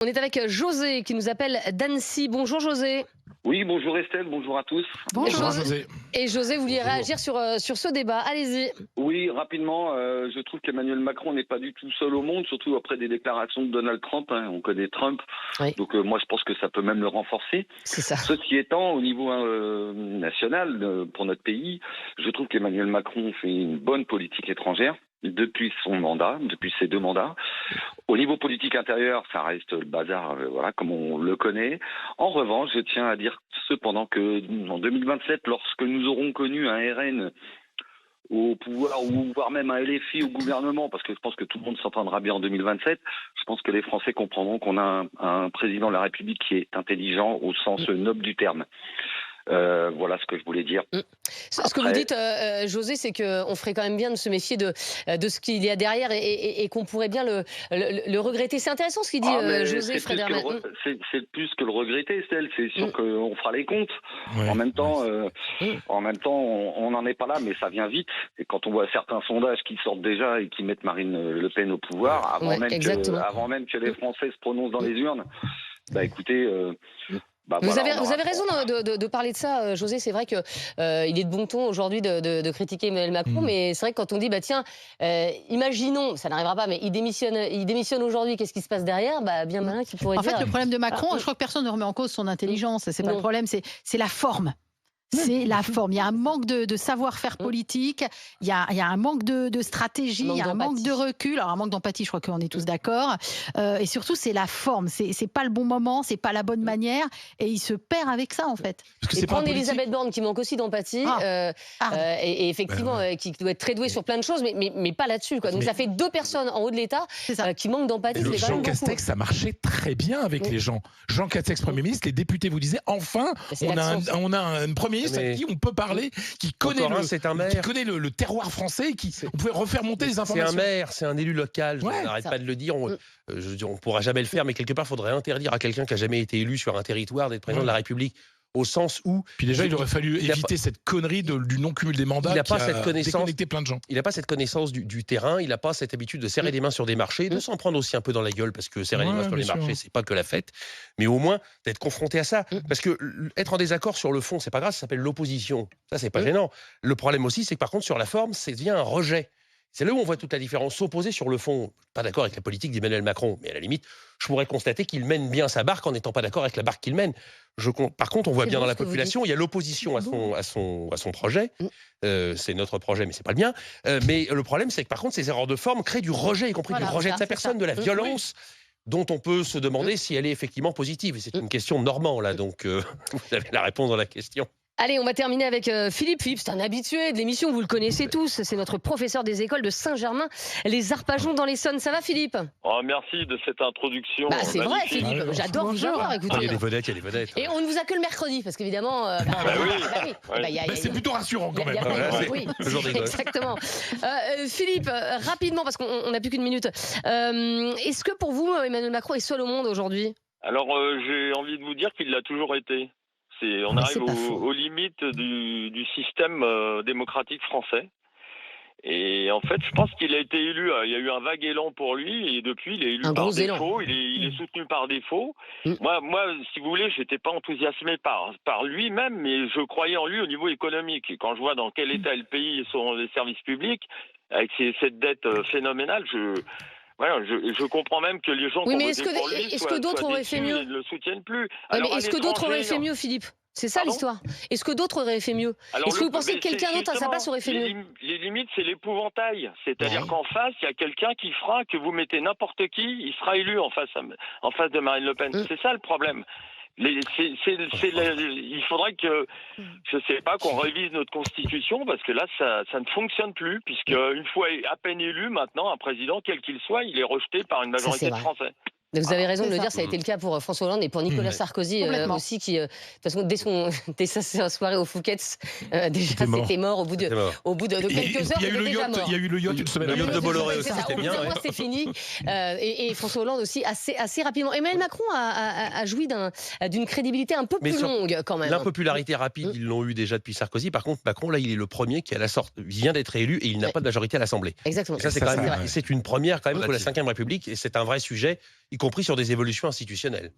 On est avec José qui nous appelle d'Annecy. Bonjour José. Oui, bonjour Estelle, bonjour à tous. Bonjour José. Et José, vous vouliez réagir sur ce débat. Allez-y. Oui, rapidement, je trouve qu'Emmanuel Macron n'est pas du tout seul au monde, surtout après des déclarations de Donald Trump. On connaît Trump, Oui. donc moi je pense que ça peut même le renforcer. C'est ça. Ceci étant, au niveau national, pour notre pays, je trouve qu'Emmanuel Macron fait une bonne politique étrangère depuis ses 2 mandats. Au niveau politique intérieur, ça reste le bazar, voilà, comme on le connaît. En revanche, je tiens à dire cependant que en 2027, lorsque nous aurons connu un RN au pouvoir, ou voire même un LFI au gouvernement, parce que je pense que tout le monde s'entendra bien en 2027, je pense que les Français comprendront qu'on a un président de la République qui est intelligent au sens noble du terme. Voilà ce que je voulais dire. Ce que vous dites, José, c'est qu'on ferait quand même bien de se méfier de ce qu'il y a derrière et qu'on pourrait bien le regretter. C'est intéressant ce qu'il dit, José Frédéric. C'est plus que le regretter, Estelle. C'est sûr qu'on fera les comptes. Ouais. En même temps, on n'en est pas là, mais ça vient vite. Et quand on voit certains sondages qui sortent déjà et qui mettent Marine Le Pen au pouvoir, avant même que les Français se prononcent dans les urnes, bah écoutez... Vous avez raison de parler de ça, José. C'est vrai qu'il est de bon ton aujourd'hui de critiquer Emmanuel Macron, mais c'est vrai que quand on dit, imaginons, ça n'arrivera pas, mais il démissionne aujourd'hui, qu'est-ce qui se passe derrière ? Bien malin qui pourrait dire... En fait, le problème de Macron, je crois que personne ne remet en cause son intelligence, c'est pas le problème, c'est la forme. C'est la forme. Il y a un manque de savoir-faire politique, il y a un manque de stratégie, il y a un manque de recul. Alors, un manque d'empathie, je crois qu'on est tous d'accord. Et surtout, c'est la forme. C'est pas le bon moment, c'est pas la bonne manière. Et il se perd avec ça, en fait. Et prendre Elisabeth Borne, qui manque aussi d'empathie, et effectivement, qui doit être très douée sur plein de choses, mais pas là-dessus, quoi. Donc, ça fait 2 personnes en haut de l'État qui manquent d'empathie. Jean Castex, ça marchait très bien avec les gens. Jean Castex, Premier ministre, les députés vous disaient, enfin, on a un Premier à qui on peut parler, qui connaît le terroir français, on pouvait refaire monter les informations. C'est un maire, c'est un élu local, on n'arrête pas de le dire, on ne pourra jamais le faire, mais quelque part, il faudrait interdire à quelqu'un qui n'a jamais été élu sur un territoire d'être président de la République. Au sens où... Puis déjà, il aurait fallu éviter cette connerie du non-cumul des mandats qui a déconnecté plein de gens. Il n'a pas cette connaissance du terrain, il n'a pas cette habitude de serrer les mains sur des marchés, de s'en prendre aussi un peu dans la gueule, parce que serrer les mains sur les marchés, c'est pas que la fête, mais au moins d'être confronté à ça. Parce que être en désaccord sur le fond, c'est pas grave, ça s'appelle l'opposition. Ça, c'est pas gênant. Le problème aussi, c'est que par contre, sur la forme, ça devient un rejet. C'est là où on voit toute la différence. S'opposer sur le fond, pas d'accord avec la politique d'Emmanuel Macron, mais à la limite, je pourrais constater qu'il mène bien sa barque en n'étant pas d'accord avec la barque qu'il mène. Par contre, on voit bien dans la population, il y a l'opposition à son projet. C'est notre projet, mais c'est pas le mien. Mais le problème, c'est que par contre, ces erreurs de forme créent du rejet, y compris du rejet de sa personne, de la violence. Dont on peut se demander si elle est effectivement positive. Et c'est une question normale, là, donc vous avez la réponse dans la question. Allez, on va terminer avec Philippe. Philippe, c'est un habitué de l'émission, vous le connaissez tous. C'est notre professeur des écoles de Saint-Germain, les Arpajons dans l'Essonne. Ça va, Philippe ? Merci de cette introduction. C'est vrai, Philippe. J'adore vous avoir. Écoutez. Il y a des vedettes, Et on ne vous a que le mercredi, parce qu'évidemment... c'est plutôt rassurant quand même. Oui, exactement. Philippe, rapidement, parce qu'on n'a plus qu'une minute. Est-ce que pour vous, Emmanuel Macron est seul au monde aujourd'hui ? Alors, j'ai envie de vous dire qu'il l'a toujours été. On arrive aux limites du système démocratique français. Et en fait, je pense qu'il a été élu. Il y a eu un vague élan pour lui, et depuis, il est élu par défaut. Il est soutenu par défaut. Moi, si vous voulez, j'étais pas enthousiasmé par lui-même, mais je croyais en lui au niveau économique. Et quand je vois dans quel état est le pays et sont les services publics, avec cette dette phénoménale, je comprends même que les gens qui ont voté pour lui est-ce que d'autres auraient fait mieux ? Ils ne le soutiennent plus. Est-ce que d'autres auraient fait mieux, Philippe ? C'est ça l'histoire. Est-ce que d'autres auraient fait mieux ? Est-ce que vous pensez que quelqu'un d'autre à sa place aurait fait mieux ? Les limites, c'est l'épouvantail. C'est-à-dire qu'en face, il y a quelqu'un qui fera que vous mettez n'importe qui, il sera élu en face de Marine Le Pen. C'est ça le problème. Il faudrait que, je sais pas, qu'on révise notre constitution, parce que là, ça ne fonctionne plus, puisque une fois à peine élu, maintenant, un président, quel qu'il soit, il est rejeté par une majorité de Français. Vous avez raison de le dire, ça a été le cas pour François Hollande et pour Nicolas Sarkozy aussi, qui, de toute façon, dès sa soirée au Fouquet's, déjà c'était mort au bout de quelques heures. Il y a eu le yacht une semaine. Le yacht de Bolloré aussi, c'était bien. C'est fini. Et François Hollande aussi, assez rapidement. Emmanuel Macron a joui d'une crédibilité un peu plus longue, quand même. L'impopularité rapide, ils l'ont eu déjà depuis Sarkozy. Par contre, Macron, là, il est le premier qui, vient d'être élu et il n'a pas de majorité à l'Assemblée. Exactement. Et ça, c'est une première, quand même, pour la Ve République, et c'est un vrai sujet. y compris sur des évolutions institutionnelles.